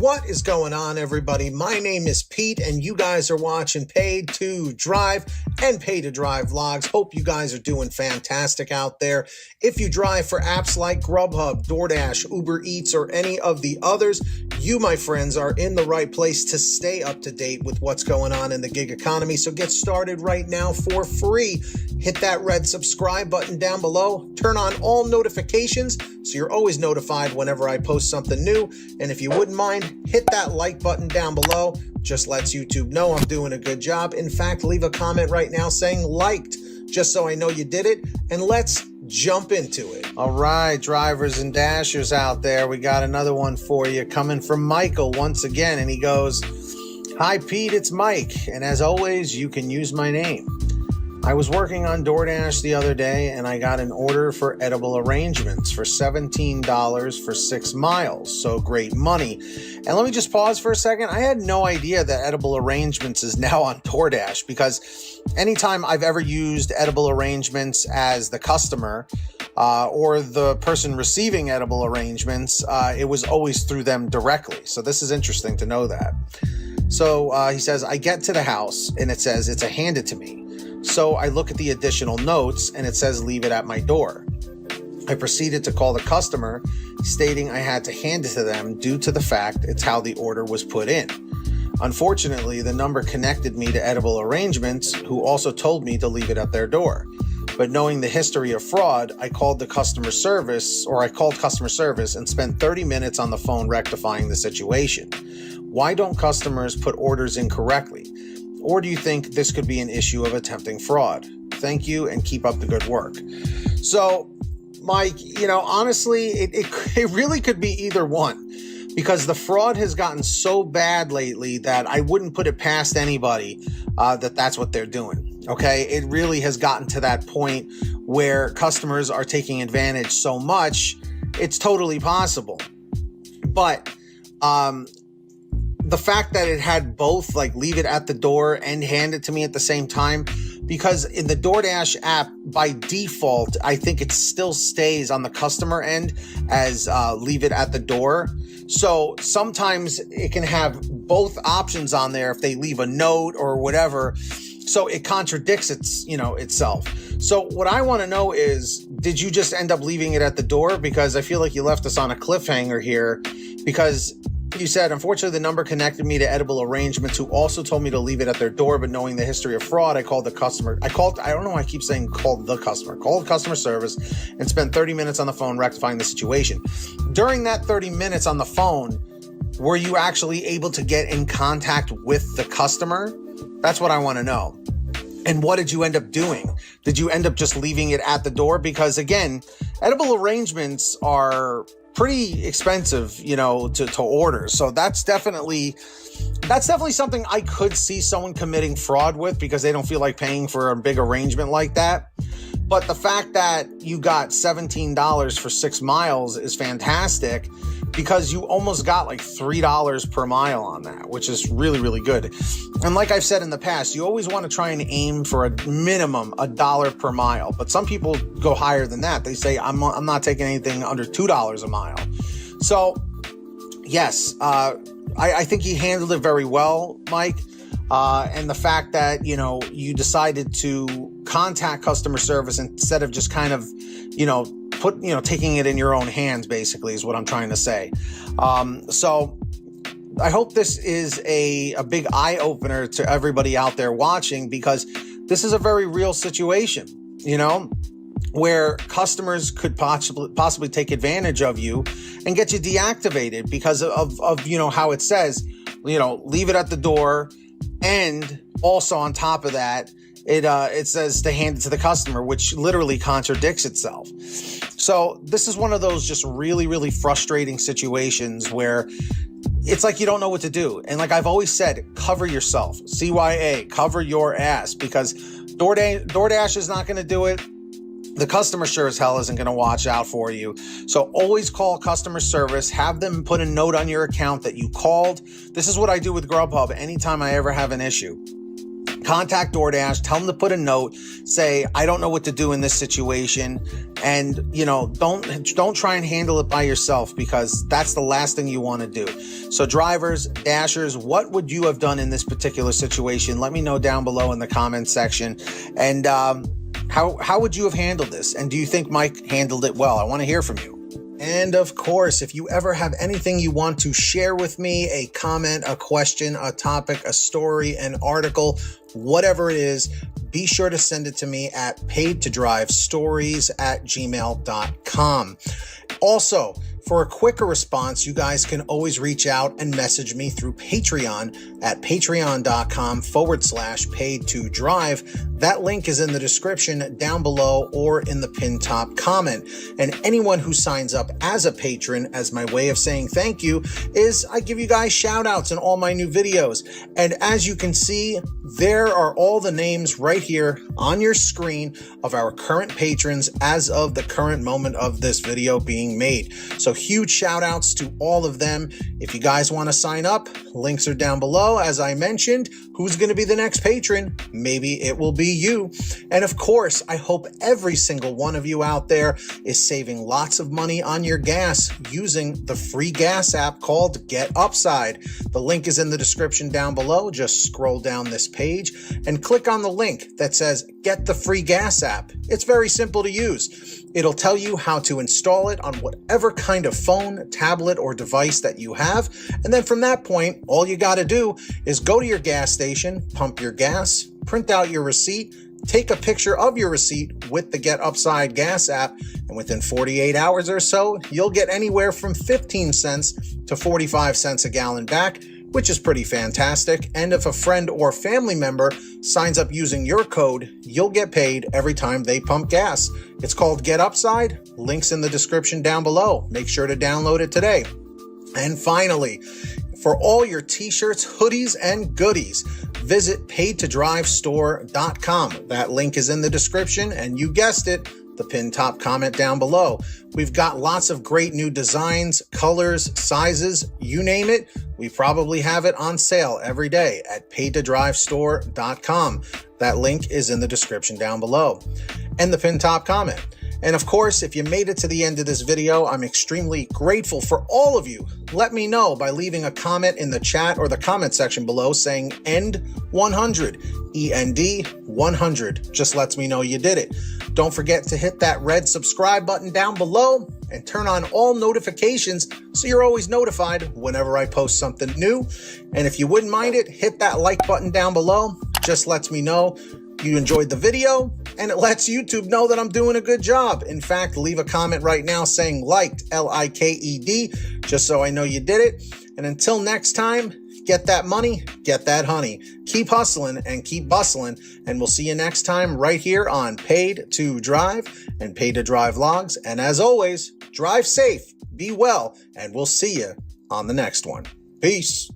What is going on, everybody? My name is Pete, and you guys are watching Paid to Drive and Pay to Drive vlogs. Hope you guys are doing fantastic out there. If you drive for apps like GrubHub, DoorDash, Uber Eats, or any of the others, you, my friends, are in the right place to stay up to date with what's going on in the gig economy. So get started right now for free. Hit that red subscribe button down below. Turn on all notifications so you're always notified whenever I post something new. And if you wouldn't mind, hit that like button down below. Just lets YouTube know I'm doing a good job. In fact, leave a comment right now saying liked, just so I know you did it. And let's jump into it. All right, drivers and dashers out there, we got another one for you coming from Michael once again. And he goes, "Hi Pete, it's Mike. And as always, you can use my name. I was working on DoorDash the other day and I got an order for edible arrangements for $17 for 6 miles. So great money." And let me just pause for a second. I had no idea that edible arrangements is now on DoorDash, because anytime I've ever used edible arrangements as the customer or the person receiving edible arrangements, it was always through them directly. So this is interesting to know that. So he says, "I get to the house and it says it's a hand it to me. So I look at the additional notes and it says leave it at my door. I proceeded to call the customer, stating I had to hand it to them due to the fact it's how the order was put in. Unfortunately, the number connected me to Edible Arrangements, who also told me to leave it at their door. But knowing the history of fraud, I called customer service and spent 30 minutes on the phone rectifying the situation. Why don't customers put orders in correctly? Or do you think this could be an issue of attempting fraud? Thank you and keep up the good work." So, Mike, honestly, it really could be either one, because the fraud has gotten so bad lately that I wouldn't put it past anybody that that's what they're doing. Okay, it really has gotten to that point where customers are taking advantage so much, it's totally possible. But the fact that it had both, like leave it at the door and hand it to me at the same time, because in the DoorDash app, by default, I think it still stays on the customer end as leave it at the door. So sometimes it can have both options on there if they leave a note or whatever. So it contradicts itself. So what I want to know is, did you just end up leaving it at the door? Because I feel like you left us on a cliffhanger here, because you said, unfortunately, the number connected me to Edible Arrangements, who also told me to leave it at their door, but knowing the history of fraud, I called the customer. I don't know why I keep saying called customer service and spent 30 minutes on the phone rectifying the situation. During that 30 minutes on the phone, were you actually able to get in contact with the customer? That's what I want to know. And what did you end up doing? Did you end up just leaving it at the door? Because again, Edible Arrangements are pretty expensive, to order. So that's definitely something I could see someone committing fraud with, because they don't feel like paying for a big arrangement like that. But the fact that you got $17 for 6 miles is fantastic, because you almost got like $3 per mile on that, which is really, really good. And like I've said in the past, you always want to try and aim for a minimum $1 per mile. But some people go higher than that. They say, I'm not taking anything under $2 a mile. So yes, I think he handled it very well, Mike. And the fact that, you decided to contact customer service instead of just kind of, taking it in your own hands, basically, is what I'm trying to say. So I hope this is a big eye opener to everybody out there watching, because this is a very real situation, where customers could possibly take advantage of you and get you deactivated because of how it says, leave it at the door. And also on top of that, it says to hand it to the customer, which literally contradicts itself. So this is one of those just really, really frustrating situations where it's like you don't know what to do. And like I've always said, cover yourself. CYA, cover your ass, because DoorDash is not going to do it. The customer sure as hell isn't going to watch out for you. So always call customer service. Have them put a note on your account that you called. This is what I do with GrubHub anytime I ever have an issue. contact DoorDash, tell them to put a note, say, I don't know what to do in this situation. And, don't try and handle it by yourself, because that's the last thing you want to do. So drivers, dashers, what would you have done in this particular situation? Let me know down below in the comments section. And how would you have handled this? And do you think Mike handled it well? I want to hear from you. And of course, if you ever have anything you want to share with me, a comment, a question, a topic, a story, an article, whatever it is, be sure to send it to me at paidtodrivestories@gmail.com. Also, for a quicker response, you guys can always reach out and message me through Patreon at patreon.com/paidtodrive. That link is in the description down below or in the pinned top comment. And anyone who signs up as a patron, as my way of saying thank you, is I give you guys shout outs in all my new videos. And as you can see, there are all the names right here on your screen of our current patrons as of the current moment of this video being made. So huge shout outs to all of them. If you guys want to sign up, links are down below. As I mentioned, who's going to be the next patron? Maybe it will be you. And of course, I hope every single one of you out there is saving lots of money on your gas using the free gas app called Get Upside. The link is in the description down below. Just scroll down this page and click on the link that says Get the Free Gas App. It's very simple to use. It'll tell you how to install it on whatever kind of phone, tablet, or device that you have. And then from that point, all you got to do is go to your gas station, pump your gas, print out your receipt, take a picture of your receipt with the Get Upside gas app, and within 48 hours or so, you'll get anywhere from 15 cents to 45 cents a gallon back, which is pretty fantastic. And if a friend or family member signs up using your code, you'll get paid every time they pump gas. It's called Get Upside. Links in the description down below. Make sure to download it today. And finally, for all your t-shirts, hoodies, and goodies, visit paidtodrivestore.com. That link is in the description, and you guessed it, the pinned top comment down below. We've got lots of great new designs, colors, sizes, you name it. We probably have it on sale every day at paidtodrivestore.com. That link is in the description down below and the pinned top comment. And of course, if you made it to the end of this video, I'm extremely grateful for all of you. Let me know by leaving a comment in the chat or the comment section below saying END 100, END 100. Just lets me know you did it. Don't forget to hit that red subscribe button down below and turn on all notifications so you're always notified whenever I post something new. And if you wouldn't mind it, hit that like button down below. Just lets me know you enjoyed the video, and it lets YouTube know that I'm doing a good job. In fact, leave a comment right now saying liked, L-I-K-E-D, just so I know you did it. And until next time, get that money, get that honey. Keep hustling and keep bustling, and we'll see you next time right here on Paid to Drive and Paid to Drive Vlogs. And as always, drive safe, be well, and we'll see you on the next one. Peace.